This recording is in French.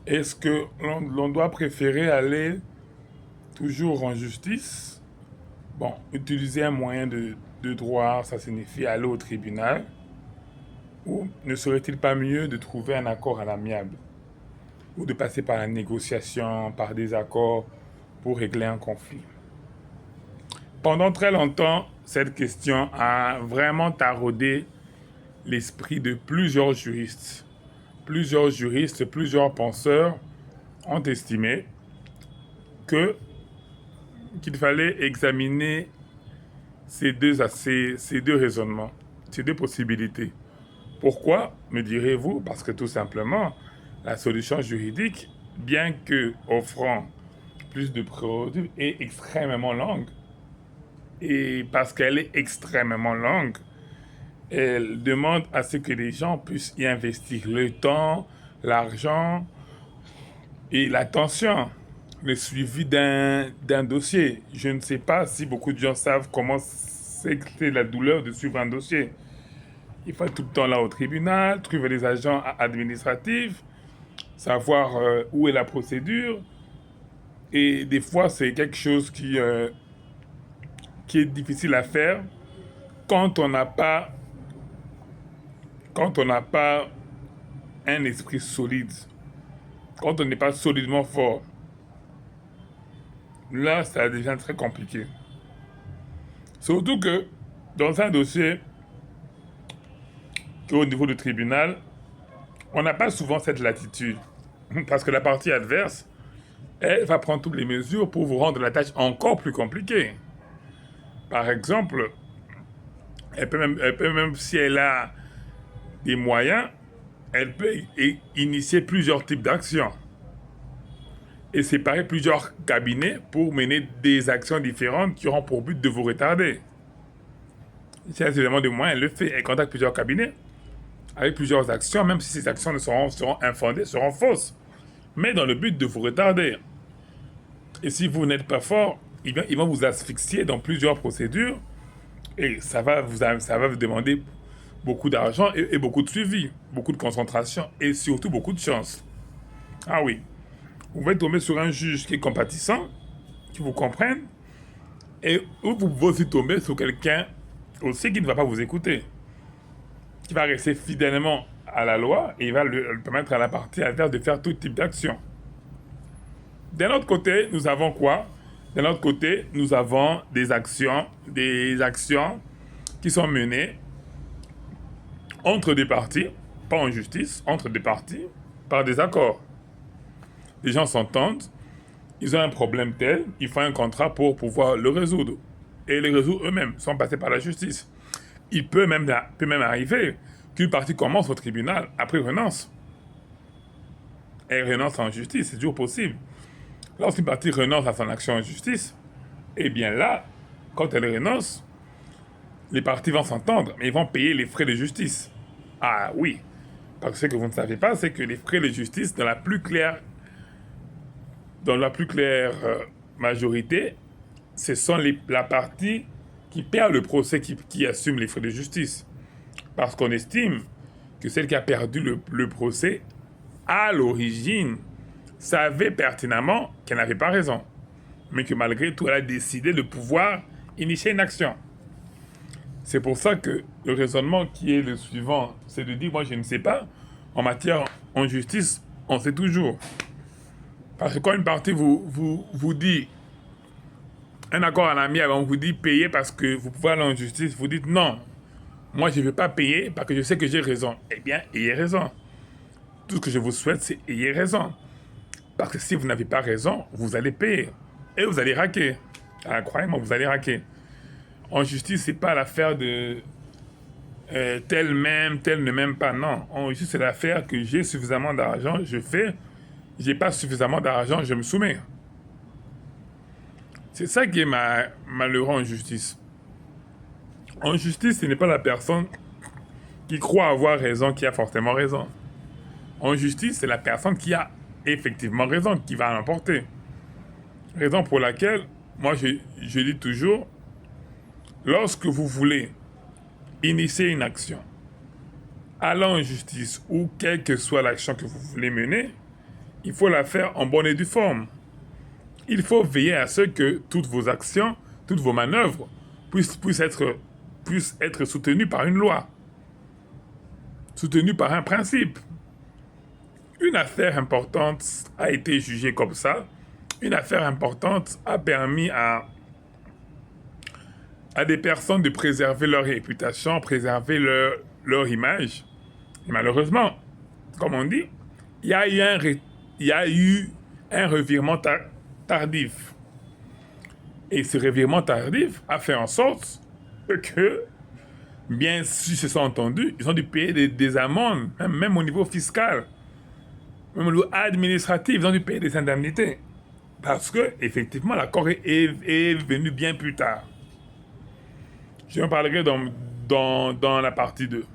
Est-ce que l'on doit préférer aller toujours en justice? Bon, utiliser un moyen de droit, ça signifie aller au tribunal. Ou ne serait-il pas mieux de trouver un accord à l'amiable? Ou de passer par la négociation, par des accords pour régler un conflit? Pendant très longtemps, cette question a vraiment taraudé l'esprit de plusieurs juristes. Plusieurs juristes, plusieurs penseurs ont estimé que qu'il fallait examiner ces deux raisonnements, ces deux possibilités. Pourquoi, me direz-vous? Parce que tout simplement, la solution juridique, bien que offrant plus de prérogatives, est extrêmement longue. Et parce qu'elle est extrêmement longue, elle demande à ce que les gens puissent y investir le temps, l'argent et l'attention, le suivi d'un dossier. Je ne sais pas si beaucoup de gens savent comment c'est la douleur de suivre un dossier. Il faut être tout le temps là au tribunal, trouver les agents administratifs, savoir où est la procédure. Et des fois, c'est quelque chose qui est difficile à faire quand on n'a pas, quand on n'a pas un esprit solide, quand on n'est pas solidement fort. Là, ça devient très compliqué. Surtout que dans un dossier qui est au niveau du tribunal, on n'a pas souvent cette latitude. Parce que la partie adverse, elle va prendre toutes les mesures pour vous rendre la tâche encore plus compliquée. Par exemple, elle peut même si elle a des moyens, elle peut initier plusieurs types d'actions et séparer plusieurs cabinets pour mener des actions différentes qui auront pour but de vous retarder. Si elle a suffisamment de moyens, elle le fait. Elle contacte plusieurs cabinets avec plusieurs actions, même si ces actions seront infondées, seront fausses, mais dans le but de vous retarder. Et si vous n'êtes pas fort, ils vont vous asphyxier dans plusieurs procédures et ça va vous demander beaucoup d'argent et beaucoup de suivi, beaucoup de concentration et surtout beaucoup de chance. Ah oui, vous pouvez tomber sur un juge qui est compatissant, qui vous comprenne, et vous pouvez aussi tomber sur quelqu'un aussi qui ne va pas vous écouter, qui va rester fidèlement à la loi et il va le permettre à la partie adverse de faire tout type d'action. D'un autre côté, nous avons quoi? D'un autre côté, nous avons des actions qui sont menées entre des parties, pas en justice, entre des parties, par des accords. Les gens s'entendent, ils ont un problème tel, ils font un contrat pour pouvoir le résoudre. Et le résoudre eux-mêmes, sans passer par la justice. Peut même arriver qu'une partie commence au tribunal, après renonce. Elle renonce en justice, c'est toujours possible. Lorsqu'une partie renonce à son action en justice, eh bien là, quand elle renonce, les parties vont s'entendre, mais ils vont payer les frais de justice. Ah oui, parce que ce que vous ne savez pas, c'est que les frais de justice, dans la plus claire majorité, ce sont la partie qui perd le procès qui assume les frais de justice. Parce qu'on estime que celle qui a perdu le procès, à l'origine, savait pertinemment qu'elle n'avait pas raison, mais que malgré tout, elle a décidé de pouvoir initier une action. C'est pour ça que le raisonnement qui est le suivant, c'est de dire, moi je ne sais pas, en justice, on sait toujours. Parce que quand une partie vous dit un accord en amiable, on vous dit payer parce que vous pouvez aller en justice, vous dites non, moi je ne veux pas payer parce que je sais que j'ai raison. Eh bien, ayez raison. Tout ce que je vous souhaite, c'est ayez raison. Parce que si vous n'avez pas raison, vous allez payer. Et vous allez raquer. Ah, croyez-moi, vous allez raquer. En justice, c'est pas l'affaire de tel même, tel ne m'aime pas. Non. En justice, c'est l'affaire que j'ai suffisamment d'argent, je fais. J'ai pas suffisamment d'argent, je me soumets. C'est ça qui est malheureux en justice. En justice, ce n'est pas la personne qui croit avoir raison qui a forcément raison. En justice, c'est la personne qui a effectivement raison qui va l'emporter. Raison pour laquelle, moi, je dis toujours, lorsque vous voulez initier une action, allant en justice ou quelle que soit l'action que vous voulez mener, il faut la faire en bonne et due forme. Il faut veiller à ce que toutes vos actions, toutes vos manœuvres puissent être soutenues par une loi, soutenues par un principe. Une affaire importante a été jugée comme ça. Une affaire importante a permis à des personnes de préserver leur réputation, préserver leur image. Et malheureusement, comme on dit, il y a eu un revirement tardif. Et ce revirement tardif a fait en sorte que, bien s'ils se sont entendus, ils ont dû payer des amendes, même au niveau fiscal, même au niveau administratif, ils ont dû payer des indemnités. Parce que, effectivement, l'accord est venu bien plus tard. Je en parlerai dans la partie 2.